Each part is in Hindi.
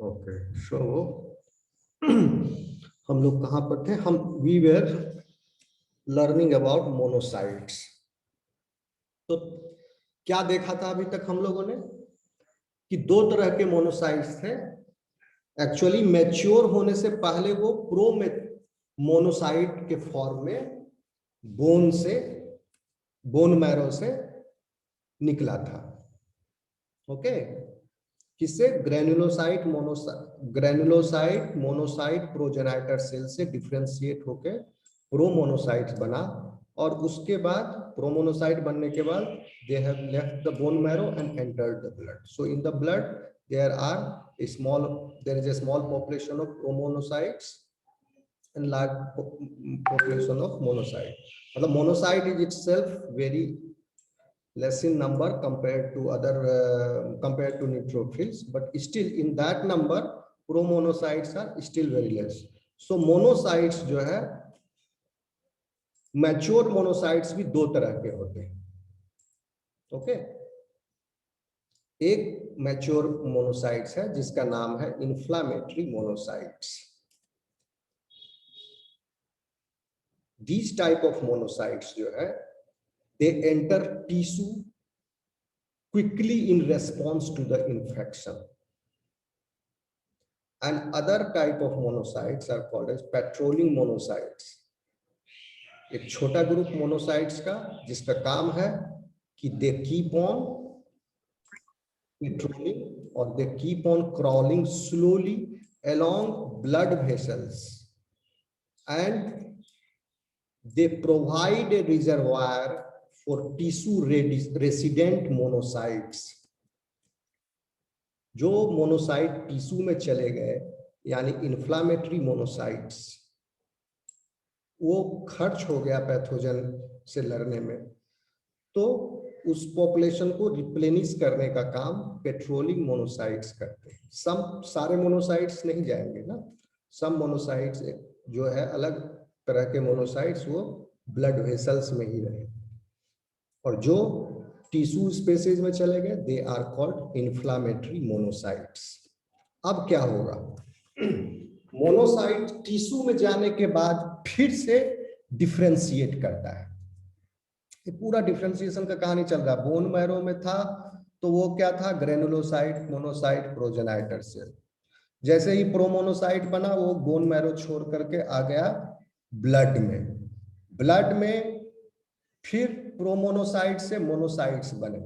ओके सो हम लोग कहाँ पर थे? हम we were learning about monocytes. तो क्या देखा था अभी तक हम लोगों ने कि दो तरह के मोनोसाइट्स थे। एक्चुअली मैच्योर होने से पहले वो प्रो मोनोसाइट के फॉर्म में बोन मैरो से निकला था। ओके, किससे? ग्रेनुलोसाइट मोनोसाइट प्रोजेनाइटर सेल से डिफरेंशिएट होके प्रोमोनोसाइट बना, और उसके बाद प्रोमोनोसाइट बनने के बाद they have left the bone marrow and entered the blood. So in the blood there is a small population of promonocytes and large population of monocyte. मतलब monocyte is itself very less in number compared to neutrophils, but still in that number promonocytes are still very less. So monocytes जो है, मैच्योर मोनोसाइट्स भी दो तरह के होते हैं। ओके, एक मैच्योर मोनोसाइट्स है जिसका नाम है inflammatory monocytes. These type of monocytes जो है, they enter tissue quickly in response to the infection, and other type of monocytes are called as patrolling monocytes. एक छोटा ग्रुप मोनोसाइट्स का जिसका काम है कि they keep on patrolling or they keep on crawling slowly along blood vessels, and they provide a reservoir for tissue resident monocytes. जो मोनोसाइट टिश्यू में चले गए, यानी इन्फ्लामेटरी मोनोसाइट्स, वो खर्च हो गया पैथोजन से लड़ने में, तो उस पॉपुलेशन को रिप्लेनिश करने का काम पेट्रोलिंग मोनोसाइट्स करते हैं। सारे मोनोसाइट्स नहीं जाएंगे ना, सम मोनोसाइट्स जो है अलग तरह के मोनोसाइट्स वो ब्लड वेसल्स में ही रहे, और जो टिश्यू स्पेसीज में चले गए they are called inflammatory monocytes. अब क्या होगा? मोनोसाइट टिश्यू में जाने के बाद फिर से डिफरेंशिएट करता है। ये पूरा डिफरेंशिएशन का कहानी चल रहा है। बोन मैरो में था तो वो क्या था? Granulocyte monocyte progenitor cell. जैसे ही प्रोमोनोसाइट बना वो बोन मैरो छोड़ करके आ गया ब्लड में। ब्लड में फिर प्रोमोनोसाइट से मोनोसाइट्स बने।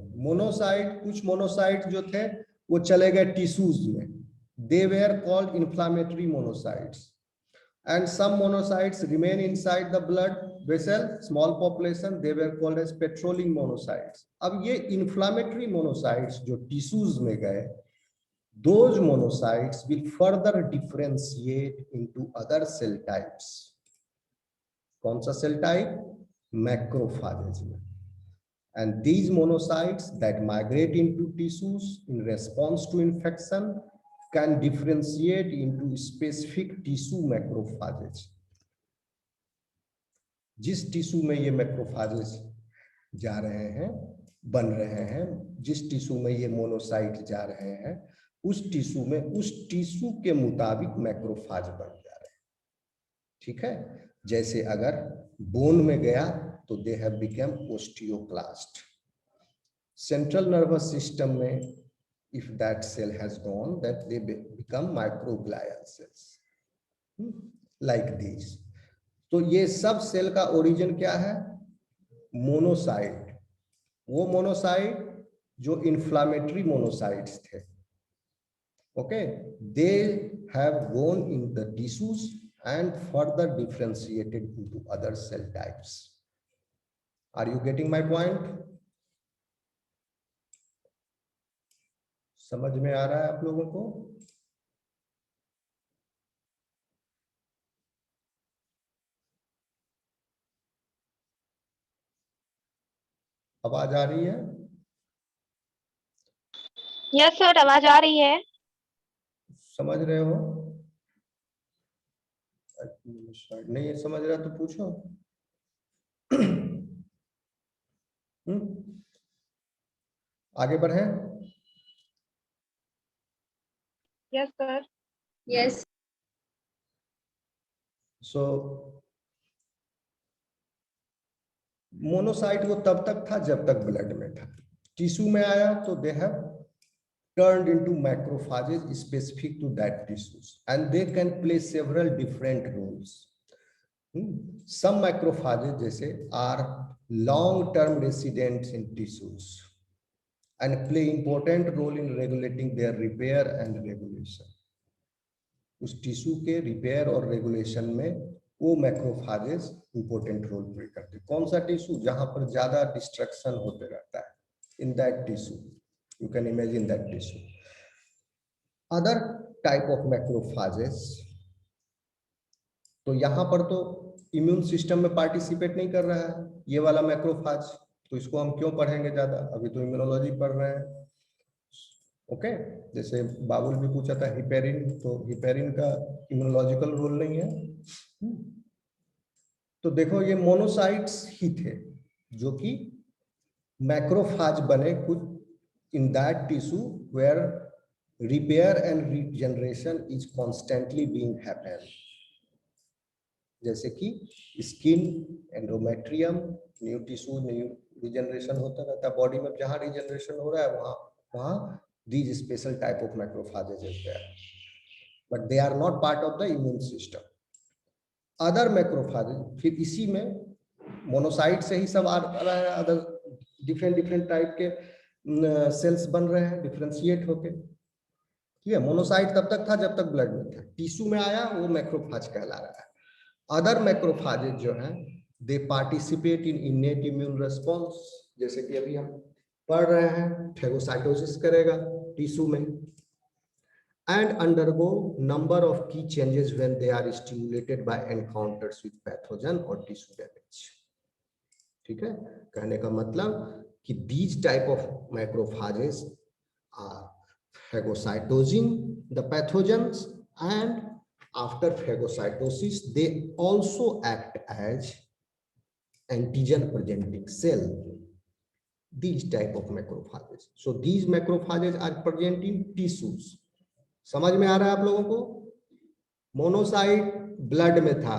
कुछ मोनोसाइट जो थे वो चले गए टिश्यूज में, they were called inflammatory monocytes, and some monocytes remain inside the blood vessel, small population, they were called as patrolling monocytes. अब ये inflammatory monocytes जो tissues में गए, those monocytes will further differentiate into other cell types. कौन सा cell type? Macrophages में. And these monocytes that migrate into tissues in response to infection can differentiate into specific tissue macrophages. जिस टिश्यू में ये मैक्रोफाजेस जा रहे हैं, बन रहे हैं, जिस टिश्यू में ये मोनोसाइट जा रहे हैं, उस टिश्यू में उस टिश्यू के मुताबिक मैक्रोफाज बन जा रहे हैं। ठीक है, जैसे अगर बोन में गया तो they have become osteoclast. Central nervous system में if that cell has gone, that they become microglial cells like these. तो ये सब सेल का ओरिजिन क्या है? मोनोसाइट। वो मोनोसाइट जो इन्फ्लामेटरी मोनोसाइट्स थे, okay, they have gone in the tissues and further differentiated into other cell types. Are you getting my point? समझ में आ रहा है आप लोगों को? आवाज आ रही है? यस सर, आवाज आ रही है। समझ रहे हो? नहीं समझ रहा तो पूछो। आगे बढ़े। Yes, sir. Yes. सो मोनोसाइट वो तब तक था जब तक ब्लड में था, टिश्यू में आया तो they have turned into macrophages specific to that tissues and they can play several different roles. Some macrophages जैसे are long term residents in tissues and play important role in regulating their repair and regulation. उस टिश्यू के रिपेयर और रेगुलेशन में वो मैक्रोफाजेस इंपॉर्टेंट रोल प्ले करते हैं। कौन सा टिश्यू? जहां पर ज्यादा डिस्ट्रक्शन होते रहता है, in that tissue you can imagine that tissue. Other type of macrophages, तो यहां पर तो इम्यून सिस्टम में पार्टिसिपेट नहीं कर रहा है ये वाला मैक्रोफाज, तो इसको हम क्यों पढ़ेंगे ज्यादा, अभी तो इम्यूनोलॉजी पढ़ रहे हैं। ओके, जैसे बाबुल भी पूछा था हिपेरिन, तो हिपेरिन का इम्यूनोलॉजिकल रोल नहीं है। तो देखो ये मोनोसाइट्स ही थे जो कि मैक्रोफाज बने कुछ in that tissue where repair and regeneration is constantly being happen, जैसे कि skin, endometrium, new tissue, new regeneration होता रहता है बॉडी में, जहां रिजनरेशन हो रहा है वहां these special type of macrophages is there, but they are not part of the immune system. Other macrophages, फिर इसी में मोनोसाइट से ही सब आ रहा है, अदर डिफरेंट टाइप के सेल्स बन रहे हैं डिफरेंशिएट होके। ठीक है, मोनोसाइट तब तक था जब तक ब्लड में था, टिश्यू में आया वो मैक्रोफाज कहला रहा है। अदर मैक्रोफाजेज जो हैं दे पार्टिसिपेट इन इनेट इम्यून रिस्पॉन्स, जैसे कि अभी हम पढ़ रहे हैं फेगोसाइटोसिस करेगा टिश्यू में, and undergo number of key changes when they are stimulated by encounters with pathogen और टिश्यू डैमेज। ठीक है, कहने का मतलब कि these type of macrophages are phagocytosing the pathogens, and after phagocytosis they also act as antigen presenting cell, these type of macrophages. So these macrophages are present in tissues. समझ में आ रहा है आप लोगों को? मोनोसाइट ब्लड में था,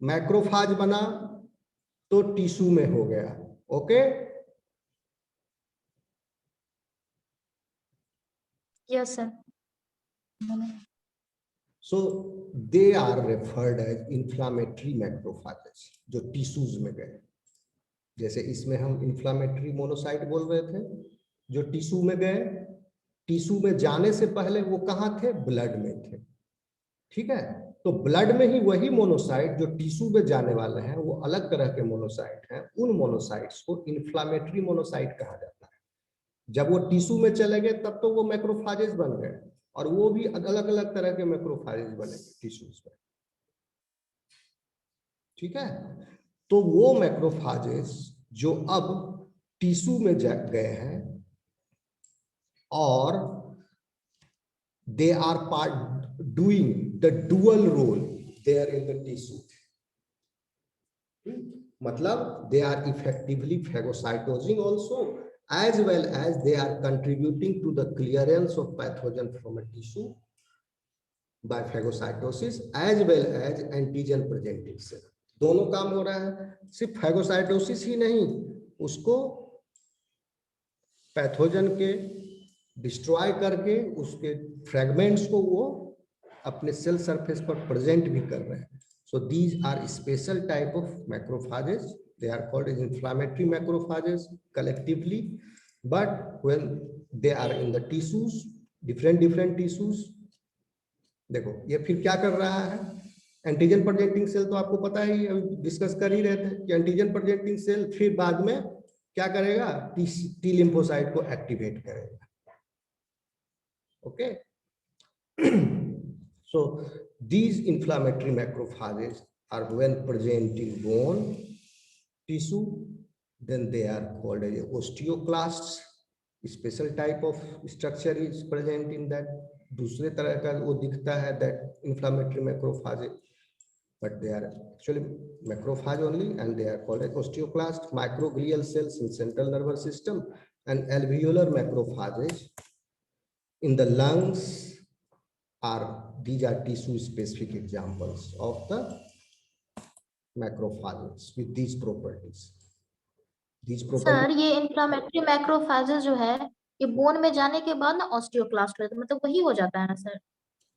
मैक्रोफाज बना तो टिश्यू में हो गया। Okay, Yes, sir. so they are referred as inflammatory macrophages, जो टिश्यूज में गए। जैसे इसमें हम इंफ्लामेटरी मोनोसाइट बोल रहे थे जो टिश्यू में गए, टिश्यू में जाने से पहले वो कहाँ थे? ब्लड में थे। ठीक है, तो ब्लड में ही वही मोनोसाइट जो टिश्यू में जाने वाले हैं वो अलग तरह के मोनोसाइट हैं, उन मोनोसाइट्स को इंफ्लामेटरी मोनोसाइट कहा जाता है। जब वो टिश्यू में चले गए तब तो वो मैक्रोफाजेस बन गए, और वो भी अलग अलग तरह के मैक्रोफाजेस बनेंगे टिश्यूज में। ठीक है, तो वो मैक्रोफाजेस जो अब टिश्यू में गए हैं और they are part doing the dual role there in the tissue, मतलब they are effectively phagocytosing also, as well as they are contributing to the clearance of pathogen from a tissue by phagocytosis, as well as antigen presenting cell। दोनों काम हो रहा है, सिर्फ phagocytosis ही नहीं, उसको पैथोजन के डिस्ट्रॉय करके उसके फ्रैगमेंट्स को वो अपने सेल सरफेस पर प्रेजेंट भी कर रहे हैं। So these are special type of macrophages. They are called as inflammatory macrophages collectively, but when they are in the tissues, different tissues, देखो ये फिर क्या कर रहा है? एंटीजन प्रेजेंटिंग सेल तो आपको पता ही, अभी डिस्कस कर ही रहे थे कि एंटीजन प्रेजेंटिंग सेल फिर बाद में क्या करेगा? टी लिम्फोसाइट को एक्टिवेट करेगा। Okay, so these inflammatory macrophages are when present in bone tissue, then they are called as osteoclasts. Special type of structure is present in that, दूसरे तरह का वो दिखता है that inflammatory macrophage, but they are actually macrophage only, and they are called as osteoclast. Microglial cells in central nervous system and alveolar macrophages in the lungs these are tissue specific examples of the macrophages with these properties. Sir ये इंफ्लामेटरी मैक्रोफेजेस जो है ये बोन में जाने के बाद ना ऑस्टियोक्लास्ट रहता है, मतलब वही हो जाता है ना सर?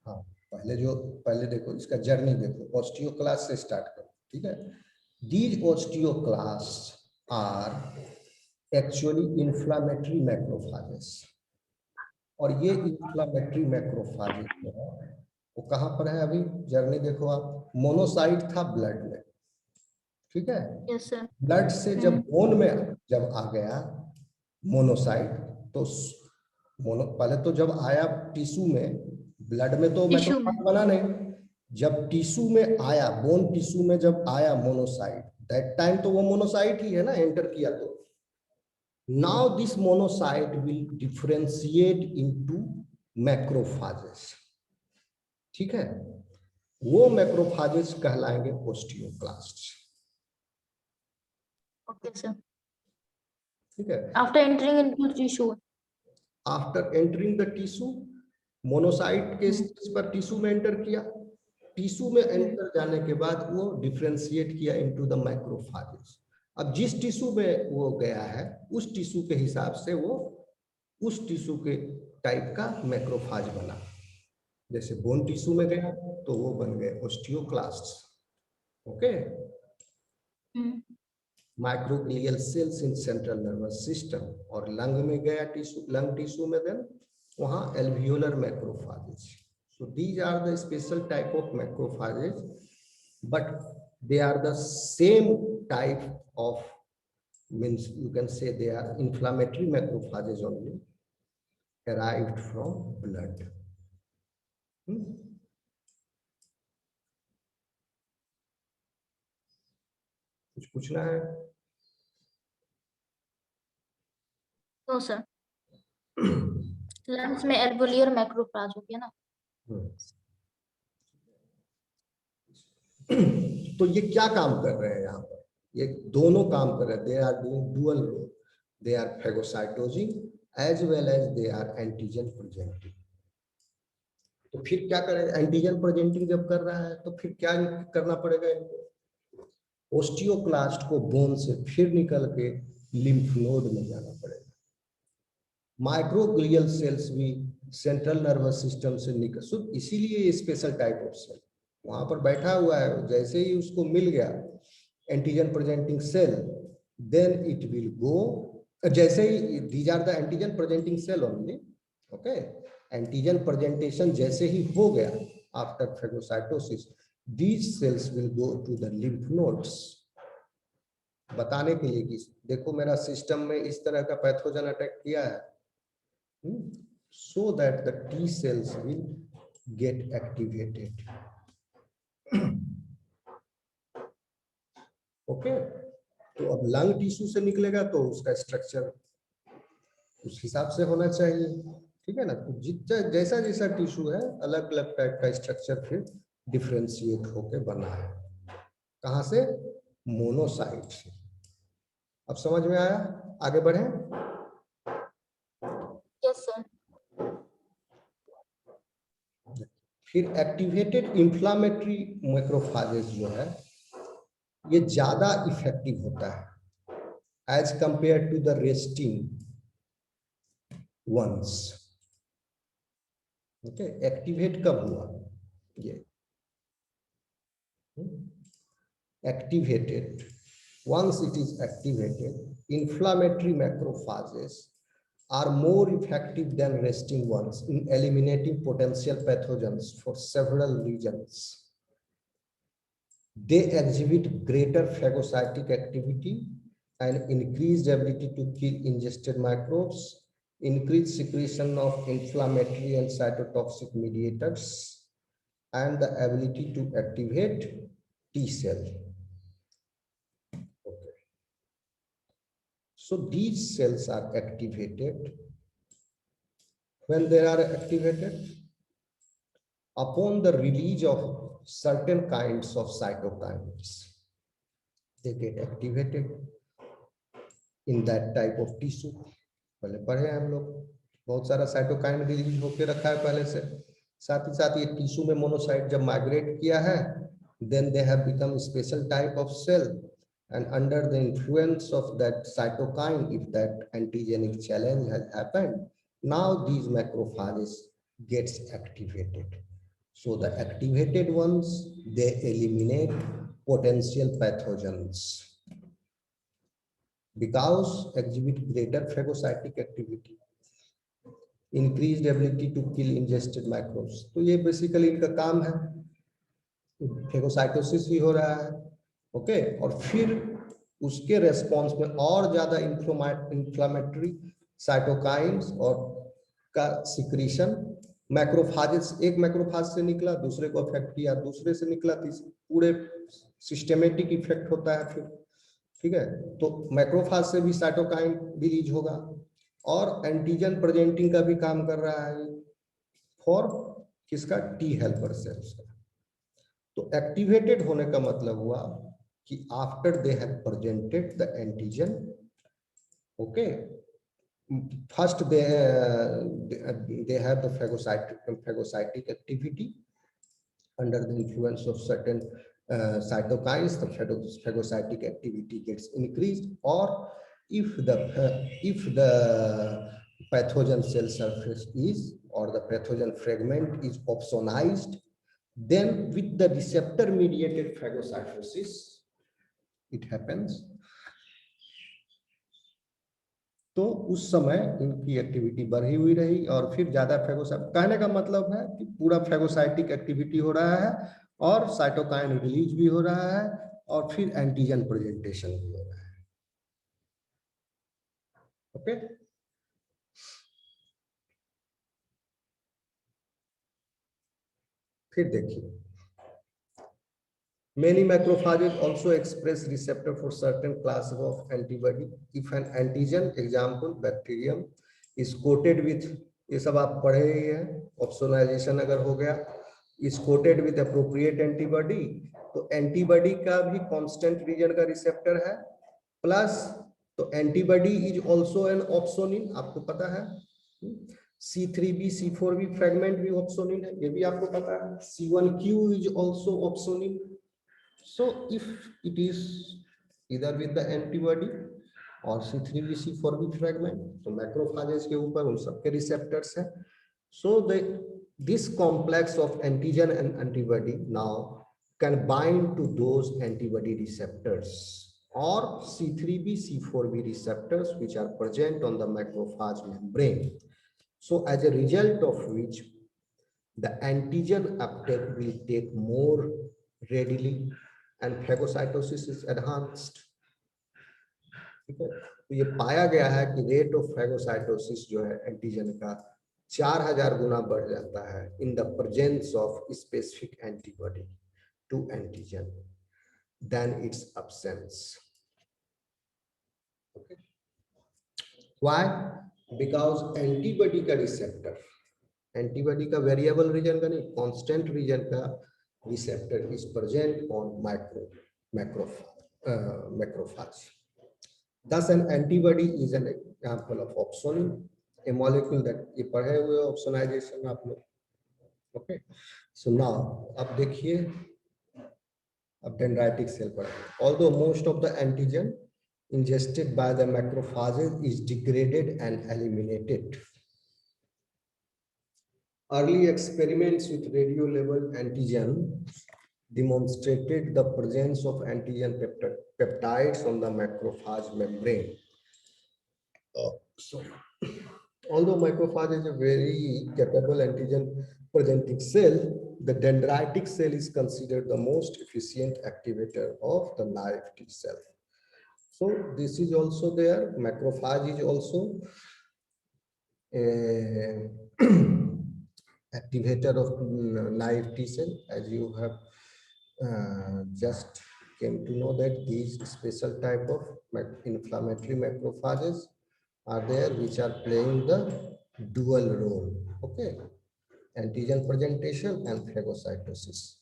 हाँ, पहले देखो इसका जर्नी देखो, ऑस्टियोक्लास्ट से स्टार्ट करो, ठीक है। These osteoclasts are actually inflammatory macrophages, और ये इंफ्लामेटरी मैक्रोफेज जो है वो कहाँ पर है? अभी जर्नी देखो आप, मोनोसाइट था ब्लड में, ठीक है। Yes sir. ब्लड से जब बोन में जब आ गया मोनोसाइट, तो पहले तो जब आया टिश्यू में, ब्लड में तो मैक्रोफेज बना नहीं, जब टिश्यू में आया, बोन टिश्यू में जब आया मोनोसाइट, दैट टाइम तो वो मोनोसाइट ही है ना, एंटर किया तो। Now this monocyte will differentiate into macrophages, ठीक है। वो मैक्रोफेजेस कहलाएंगे ओस्टियोक्लास्ट, ओके सर। ठीक है। After entering into tissue, after entering the tissue, monocyte के स्टेज पर टिश्यू में एंटर किया, टिश्यू में एंटर जाने के बाद वो डिफरेंशिएट किया इनटू द मैक्रोफेजेस। अब जिस टिश्यू में वो गया है उस टिश्यू के हिसाब से वो उस टिश्यू के टाइप का मैक्रोफेज बना। जैसे बोन टिश्यू में गया तो वो बन गए osteoclasts, okay. Microglial cells in central nervous system, और लंग में गया टिश्यू, लंग टिश्यू में देन वहाँ alveolar macrophages. So these are the special type of macrophages, but they are the same type of, means you can say they are inflammatory macrophages only, derived from blood. कुछ पूछना है? तो सर लंग्स में एल्वियोलर मैक्रोफेज हो गया ना। तो ये क्या काम कर रहे हैं यहाँ पर? ये दोनों काम कर रहे हैं, they are doing dual role, they are phagocytosing as well as they are antigen presenting. तो फिर क्या करें? एंटीजन प्रेजेंटिंग जब कर रहा है तो फिर क्या करना पड़ेगा इनको? ओस्टियोक्लास्ट को बोन से फिर निकल के लिम्फ नोड में जाना पड़ेगा। माइक्रोग्लियल सेल्स भी सेंट्रल नर्वस सिस्टम से निकल, इसीलिए स्पेशल टाइप ऑफ सेल वहां पर बैठा हुआ है। जैसे ही उसको मिल गया antigen presenting cell, then it will go, जैसे ही these are the antigen presenting cell only, okay. Antigen presentation जैसे ही हो गया after phagocytosis, these cells will go to the lymph nodes, बताने के लिए कि देखो मेरा सिस्टम में इस तरह का पैथोजन अटैक किया है, so that the T cells will get activated. Okay तो अब लंग टिश्यू से निकलेगा तो उसका स्ट्रक्चर उस हिसाब से होना चाहिए, ठीक है ना। तो जितना जैसा जैसा टिश्यू है अलग अलग टाइप का स्ट्रक्चर फिर डिफरेंशिएट होके बना है। कहाँ से? मोनोसाइट से। अब समझ में आया? आगे बढ़े। Yes sir. फिर एक्टिवेटेड इंफ्लामेटरी मैक्रोफेजेस जो है ये ज्यादा इफेक्टिव होता है as compare to the resting ones. Okay, activate कब हुआ? ये activated, once it is activated, inflammatory macrophages are more effective than resting ones in eliminating potential pathogens for several reasons. They exhibit greater phagocytic activity and increased ability to kill ingested microbes, increased secretion of inflammatory and cytotoxic mediators, and the ability to activate T cell. Okay. So these cells are activated. When they are activated, upon the release of certain kinds of cytokines, they get activated in that type of tissue. पहले पढ़े हम लोग, बहुत सारा साइटोकाइन रिलीज होके रखा है पहले से, साथ ही साथ ये टिश्यू में मोनोसाइट जब माइग्रेट किया है, then they have become a special type of cell, and under the influence of that cytokine, if that antigenic challenge has happened, now these macrophages gets activated. So the activated ones, they eliminate potential pathogens because exhibit greater phagocytic activity, increased ability to kill ingested microbes. तो ये बेसिकली इनका काम है, फेगोसाइटोसिस भी हो रहा है, ओके, और फिर उसके रेस्पॉन्स में और ज्यादा इंफ्लामेटरी साइटोकाइन्स और का सिक्रीशन, मैक्रोफाजेस, एक मैक्रोफाज से निकला दूसरे को अफेक्ट किया, दूसरे से निकला तीसरे, पूरे सिस्टेमेटिक इफेक्ट होता है फिर, ठीक है। तो मैक्रोफाज से भी साइटोकाइन रिलीज होगा और एंटीजन प्रेजेंटिंग का भी काम कर रहा है फॉर किसका, टी हेल्पर सेल्स का। तो एक्टिवेटेड होने का मतलब हुआ कि after they have presented the antigen, okay, first they have the phagocytic activity under the influence of certain cytokines, the phagocytic activity gets increased, or if the pathogen cell surface is, or the pathogen fragment is opsonized, then with the receptor mediated phagocytosis it happens, तो उस समय इनकी एक्टिविटी बढ़ी हुई रही और फिर ज्यादा फेगोसाइट, कहने का मतलब है कि पूरा फेगोसाइटिक एक्टिविटी हो रहा है और साइटोकाइन रिलीज भी हो रहा है और फिर एंटीजन प्रेजेंटेशन भी हो रहा है, ओके। फिर देखिए, many macrophages also express receptor for certain classes of antibody. If an antigen, example bacterium, is coated with, ये सब आप पढ़े ही हैं, ऑप्सोनाइजेशन अगर हो गया, is coated with appropriate antibody, तो एंटीबॉडी का भी कांस्टेंट रीजन का रिसेप्टर है, प्लस तो antibody is also an opsonin, आपको पता है, C3b C4b फ्रेगमेंट भी ऑप्सोनिन है, ये भी आपको पता है, C1q is also opsonin. So if it is either with the antibody or C3b C4b fragment, तो macrophages के ऊपर उन सबके receptors हैं, so this complex of antigen and antibody now can bind to those antibody receptors or C3b C4b receptors which are present on the macrophage membrane, so as a result of which the antigen uptake will take more readily and phagocytosis is enhanced, ठीक है। तो ये पाया गया है कि रेट ऑफ phagocytosis जो है एंटीजन का 4000 गुना बढ़ जाता है in the presence of specific antibody to antigen then its absence, okay. Why? Because antibody का रिसेप्टर, एंटीबॉडी का वेरिएबल रीजन का नहीं, कांस्टेंट रीजन का receptor is present on macrophage. Thus, an antibody is an example of opsonin, a molecule that ये पढ़े हुए opsonization आप लोग, okay. So now अब देखिए, अब dendritic cell पढ़े, although most of the antigen ingested by the macrophages is degraded and eliminated. Early experiments with radio-labeled antigen demonstrated the presence of antigen peptides on the macrophage membrane. So, although macrophage is a very capable antigen-presenting cell, the dendritic cell is considered the most efficient activator of the naive T cell. So, this is also there. Macrophage is also a activator of naive T cell, as you have just came to know that these special type of inflammatory macrophages are there which are playing the dual role, okay, antigen presentation and phagocytosis,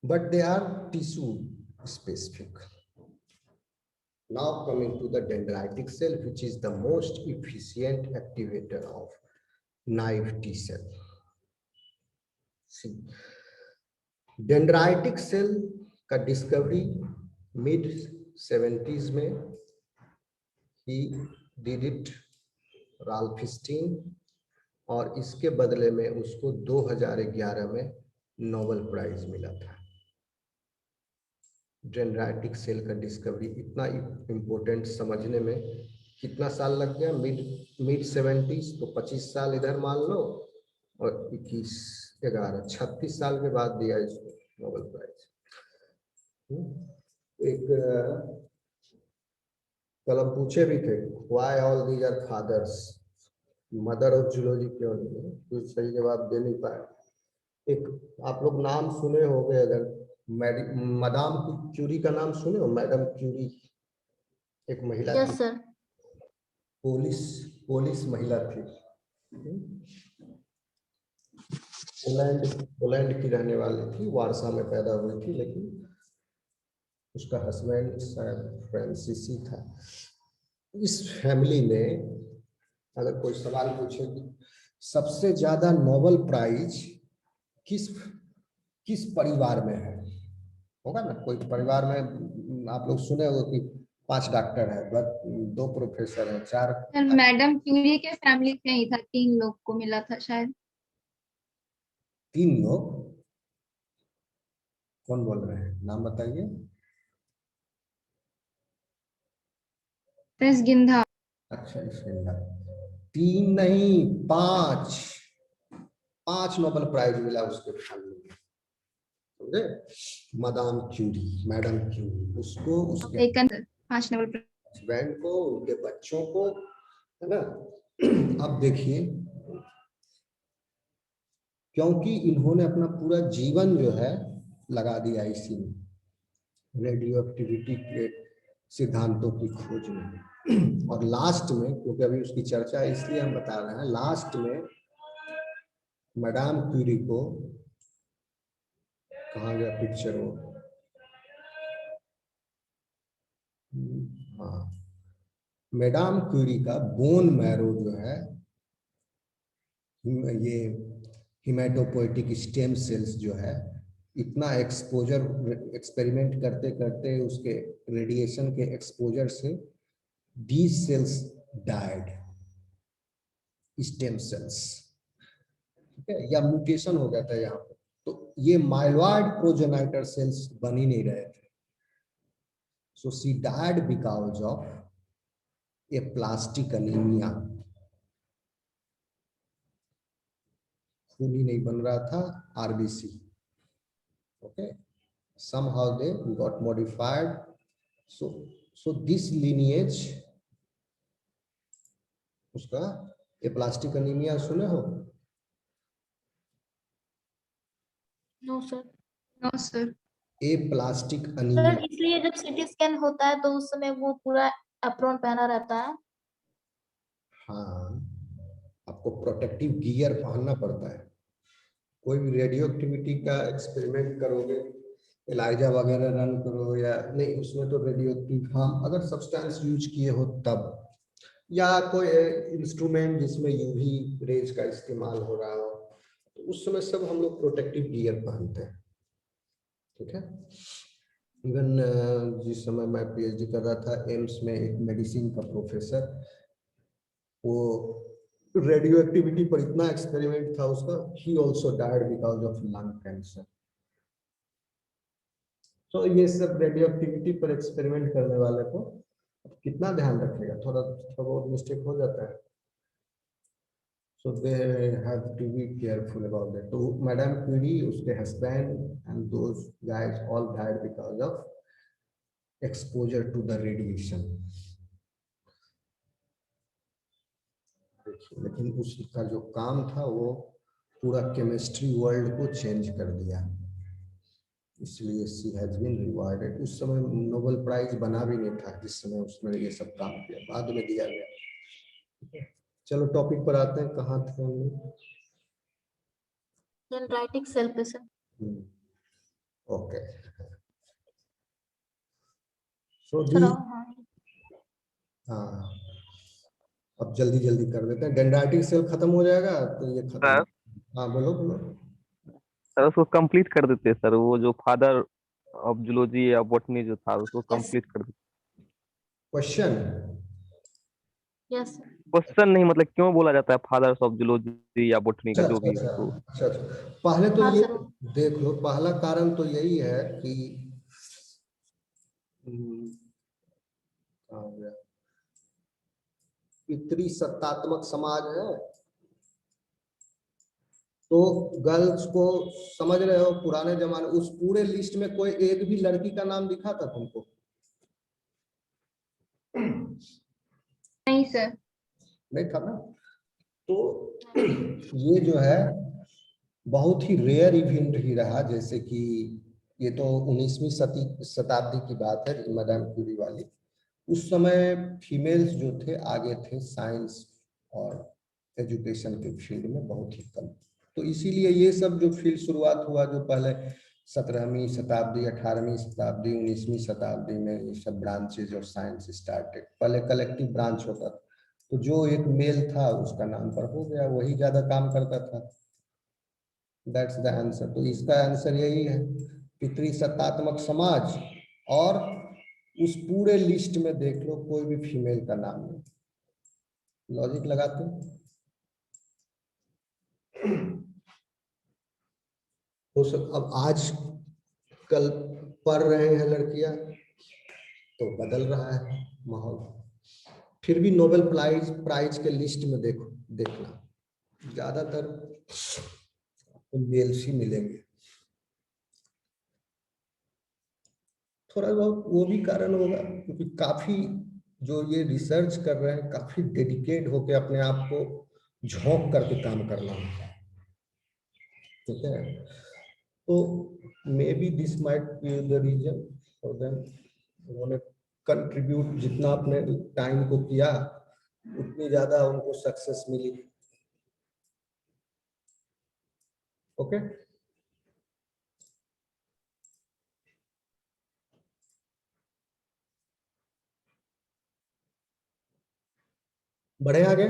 but they are tissue specific. Now coming to the dendritic cell, which is the most efficient activator of naive T cell. Dendritic cell का डिस्कवरी मिड 70s में ही डिड इट राल्फस्टीन, और इसके बदले में उसको 2011 में नोबेल प्राइज मिला था। डेंड्राइटिक सेल का डिस्कवरी इतना इम्पोर्टेंट समझने में कितना साल लग गया? मिड 70s, तो 25 साल इधर मान लो, और 21 11 36 साल के बाद दिया इसको नोबेल प्राइज। एक कलम पूछे भी थे, why all these are fathers, mother of zoology क्यों नहीं है? कुछ सही जवाब दे नहीं पाए। एक आप लोग नाम सुने होंगे, अगर मदाम क्यूरी का नाम सुने हो? मैडम क्यूरी एक महिला यस थी, सर। पोलिश महिला थी, पोलैंड की रहने वाली थी, वारसा में पैदा हुई थी, लेकिन उसका हस्बैंड शायद फ्रांसीसी था। इस फैमिली में अगर कोई सवाल पूछे कि सबसे ज्यादा नोबेल प्राइज किस परिवार में है, होगा ना कोई परिवार में, आप लोग सुने हो कि 5 डॉक्टर है, 2 प्रोफेसर है, 4। मैडम क्यूरी के फैमिली में ही था, 3 लोग को मिला था शायद। 3 लोग? कौन बोल रहे हैं, नाम बताइए। गिंधा। अच्छा, इसलिए 3 नहीं, 5 नोबेल प्राइज मिला उसके फैमिली में, समझे? मदाम क्यूरी, मैडम क्यूरी, उसको, उसके 5 नोबेल प्राइज, हस्बैंड को, उनके बच्चों को, है ना। अब देखिए, क्योंकि इन्होंने अपना पूरा जीवन जो है लगा दिया इसी में, रेडियो एक्टिविटी के सिद्धांतों की खोज में। और लास्ट में, क्योंकि अभी उसकी चर्चा है इसलिए हम बता रहे हैं, लास्ट में मैडम क्यूरी को, कहाँ गया पिक्चर वो, हाँ, मैडम क्यूरी का बोन मैरो जो है, ये हिमेटोपोइटिक स्टेम सेल्स जो है, इतना एक्सपोजर, एक्सपेरिमेंट करते करते उसके रेडिएशन के एक्सपोजर से these cells died, stem cells, ठीक है, या म्यूटेशन हो गया था यहाँ पे, तो ये माइलॉइड प्रोजेनाइटर सेल्स बन ही नहीं रहे थे। So she died because of A plastic anaemia, खून ही नहीं बन रहा था, RBC, okay, somehow they got modified, so this lineage, उसका ए प्लास्टिक अनीमिया सुने हो? No sir. No sir. Aplastic sir anaemia, इसलिए जब सीटी स्कैन होता है तो उस समय वो पूरा एप्रॉन पहना रहता है। हाँ, आपको प्रोटेक्टिव गियर पहनना पड़ता है। कोई भी रेडियो एक्टिविटी का एक्सपेरिमेंट करोगे, एलाइजा वगैरह रन करो या नहीं, उसमें तो रेडियो एक्टिव, हाँ, अगर सब्सटेंस यूज किए हो तब, या कोई इंस्ट्रूमेंट जिसमें यूवी रेज का इस्तेमाल हो रहा हो, तो उस समय सब हम लोग प्रोटेक्टिव गियर पहनते हैं, ठीक है। इवन जिस समय मैं पीएचडी कर रहा था एम्स में, एक मेडिसिन का प्रोफेसर, वो रेडियो एक्टिविटी पर इतना एक्सपेरिमेंट था उसका, ही also died because of lung cancer. तो ये सब रेडियो एक्टिविटी पर एक्सपेरिमेंट करने वाले को कितना ध्यान रखेगा, थोड़ा बहुत मिस्टेक हो जाता है, so they have to be careful about that. तो मैडम क्यूरी, उसके husband and those guys all died because of exposure to the radiation. लेकिन उसका जो काम था वो पूरा केमिस्ट्री वर्ल्ड को चेंज कर दिया, इसलिए शी हैज बीन रिवॉर्डेड। उस समय नोबेल प्राइज बना भी नहीं था जिस समय उसने ये सब काम किया, बाद में दिया गया। चलो टॉपिक पर आते हैं, कहाँ थे हम लोग? डेंड्राइटिक सेल पे सर। ओके, हाँ, अब जल्दी जल्दी कर देते हैं, डेंड्राइटिक सेल खत्म हो जाएगा तो ये खत्म। हाँ बोलो बोलो। सर उसको कंप्लीट कर देते सर, वो जो फादर ऑफ जूलॉजी या बॉटनी जो था उसको कंप्लीट कर देते। क्वेश्चन यस क्वेश्चन नहीं, मतलब क्यों बोला जाता है फादर्स ऑफ जूलॉजी या बॉटनी का, अच्छा जो अच्छा भी अच्छा उसको। अच्छा अच्छा। पहले तो हाँ ये सर। देख लो, पहला कारण तो यही है कि कहाँ हो गया? पितृ सत्तात्मक समाज है, तो गर्ल्स को समझ रहे हो, पुराने जमाने उस पूरे लिस्ट में कोई एक भी लड़की का नाम दिखा था तुमको? नहीं सर। नहीं था ना। तो ये जो है बहुत ही रेयर इवेंट ही रहा, जैसे कि ये तो 19वीं शताब्दी की बात है, मैडम क्यूरी वाली। उस समय फीमेल्स जो थे आगे थे साइंस और एजुकेशन के फील्ड में बहुत ही कम। तो इसीलिए ये सब जो फील्ड शुरुआत हुआ, जो पहले 17वीं शताब्दी, 18वीं शताब्दी, 19वीं शताब्दी में ये सब ब्रांचेज ऑफ साइंस स्टार्टेड। पहले कलेक्टिव ब्रांच होता था, तो जो एक मेल था उसका नाम पर हो गया, वही ज्यादा काम करता था। That's the answer. तो इसका आंसर यही है, पितृ सत्तात्मक समाज। और उस पूरे लिस्ट में देख लो कोई भी फीमेल का नाम नहीं। लॉजिक लगाते हो सब। अब आज कल पढ़ रहे हैं लड़कियां, तो बदल रहा है माहौल। फिर भी नोबेल प्राइज प्राइज के लिस्ट में देखना ज्यादातर मेल्स ही मिलेंगे। थोड़ा बहुत वो भी कारण होगा क्योंकि काफी जो ये रिसर्च कर रहे हैं काफी डेडिकेट होके अपने आप को झोंक करके काम करना होता है, ठीक है। तो may be this might be the reason for them. उन्होंने कंट्रीब्यूट जितना अपने टाइम को किया उतनी ज्यादा उनको सक्सेस मिली। ओके बढ़े आगे।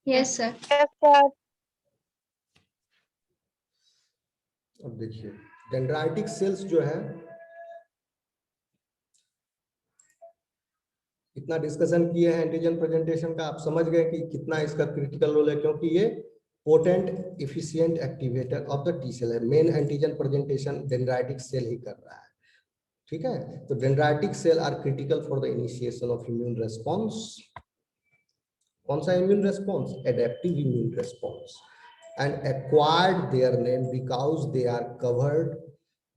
Yes sir. Yes, sir. अब देखिए डेंड्राइटिक सेल्स जो है, इतना डिस्कशन किए हैं एंटीजन प्रेजेंटेशन का, आप समझ गए कि कितना इसका क्रिटिकल रोल है, क्योंकि ये potent efficient activator of the T cell है। Main antigen presentation dendritic cell ही कर रहा है, ठीक है। तो dendritic cell are critical for the initiation of immune response. कौन सा immune response? Adaptive immune response. And acquired their name because they are covered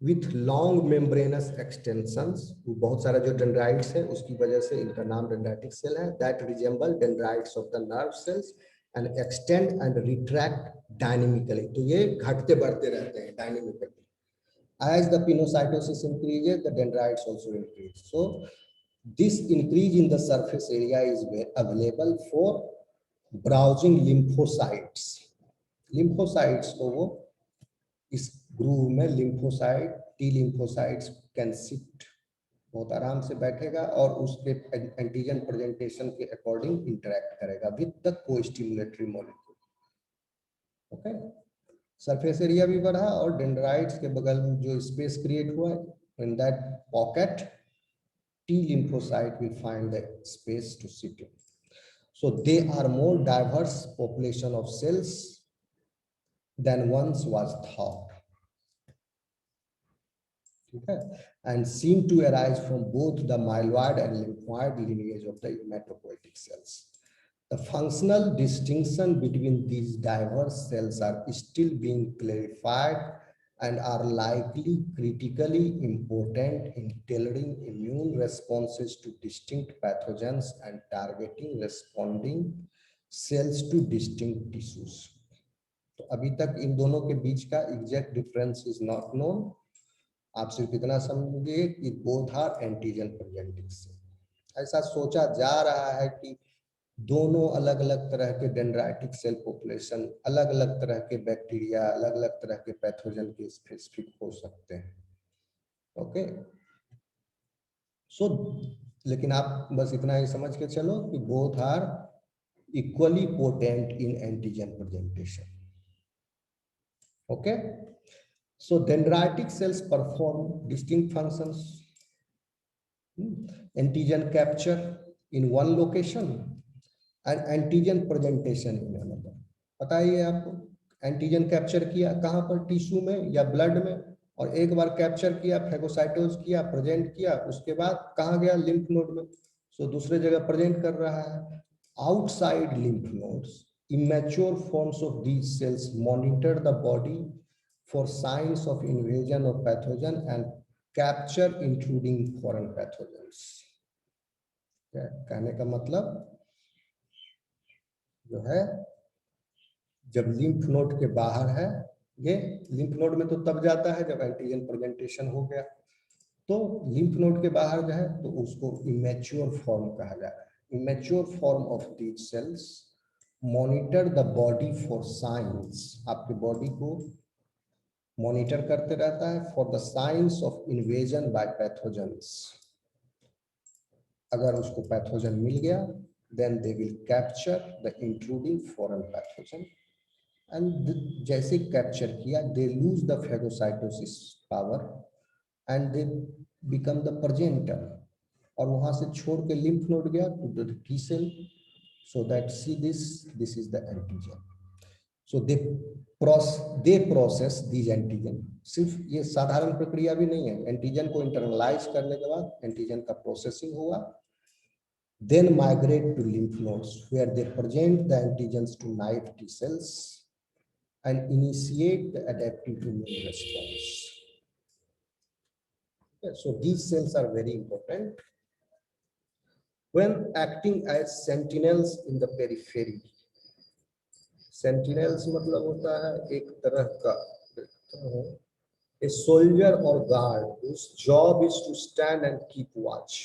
with long membranous extensions. बहुत सारा जो डेंड्राइट्स है उसकी वजह से इनका नाम डेंड्राइटिक सेल है। That resemble dendrites of the nerve cells and extend and retract dynamically. तो ये घटते बढ़ते रहते हैं dynamically. As the pinocytosis increases, the dendrites also increase. So this increase in the surface area is available for browsing lymphocytes. Lymphocytes को वो इस ग्रूव में lymphocyte, T lymphocytes can sit, बहुत आराम से बैठेगा और उसके एंटीजन प्रेजेंटेशन के अकॉर्डिंग इंटरेक्ट करेगा with the co-stimulatory molecule. Okay, surface area भी बढ़ा और डेंड्राइट्स के बगल में जो स्पेस क्रिएट हुआ, in that pocket T lymphocyte will find the space to sit in. So they are more diverse population of cells than once was thought. Okay, and seem to arise from both the myeloid and lymphoid lineage of the hematopoietic cells. The functional distinction between these diverse cells are still being clarified and are likely critically important in tailoring immune responses to distinct pathogens and targeting responding cells to distinct tissues. तो अभी तक इन दोनों के बीच का exact difference is not known. आप सिर्फ इतना समझिए कि both are antigen presenting cell. ऐसा सोचा जा रहा है कि दोनों अलग अलग तरह के डेंड्राइटिक सेल पॉपुलेशन, अलग अलग तरह के बैक्टीरिया, अलग अलग तरह के पैथोजन के स्पेसिफिक हो सकते हैं। ओके सो लेकिन आप बस इतना ही समझ के चलो कि both are equally potent in antigen presentation. Okay, so dendritic cells perform distinct functions. Antigen capture in one location and antigen presentation in another. पता ही है आपको, एंटीजन कैप्चर किया कहाँ पर, टिश्यू में या ब्लड में, और एक बार कैप्चर किया, फेगोसाइटोज किया, प्रेजेंट किया, उसके बाद कहाँ गया, लिम्फ नोड में, सो दूसरे जगह प्रेजेंट कर रहा है. Outside lymph nodes, immature forms of these cells monitor the body for signs of invasion of pathogen and capture including foreign pathogens. कहने का मतलब जो है, जब लिम्फ नोड के बाहर है, ये लिम्फ नोड में तो तब जाता है जब एंटीजन प्रेजेंटेशन हो गया, तो लिम्फ नोड के बाहर जो है तो उसको इमेच्योर फॉर्म कहा जा रहा है. Immature form of these cells monitor the body for signs, आपके बॉडी को मॉनिटर करते रहता है for the signs of invasion by pathogens. अगर उसको पैथोजन मिल गया, then they will capture the intruding foreign pathogen, and जैसे कैप्चर किया, they lose the phagocytosis power and they become the presenter, और वहां से छोड़ के lymph node गया to the T cell, so that see this is the antigen. So they process these antigen. सिर्फ ये साधारण प्रक्रिया भी नहीं है, एंटीजन को इंटरनलाइज करने के बाद एंटीजन का प्रोसेसिंग होगा, then migrate to lymph nodes where they present the antigens to naive T cells and initiate the adaptive immune response. Okay, so these cells are very important when acting as sentinels in the periphery. Sentinels मतलब होता है एक तरह का a soldier or guard whose job is to stand and keep watch.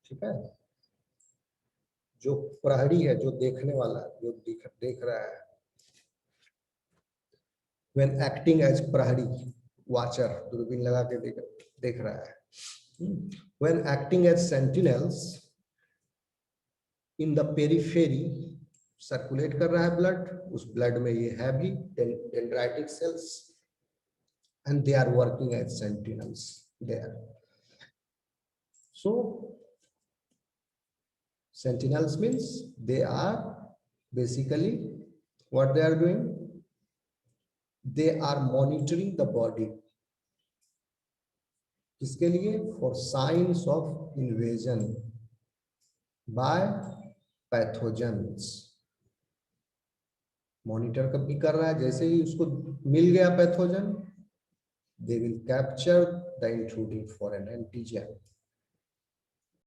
ठीक है, जो प्रहरी है, जो देखने वाला, जो देख रहा है. When acting as प्रहरी, watcher, दूरबीन लगा के देख रहा है. When acting as sentinels in the periphery, circulate कर रहा है ब्लड, उस ब्लड में ये है भी dendritic sales, and they are working as sentinels there. So sentinels means they are basically what they are doing, they are monitoring the body. किसके लिए? For signs of invasion by pathogens. Monitor कब भी कर रहा है, जैसे ही उसको मिल गया pathogen, they will capture the intruding foreign antigen.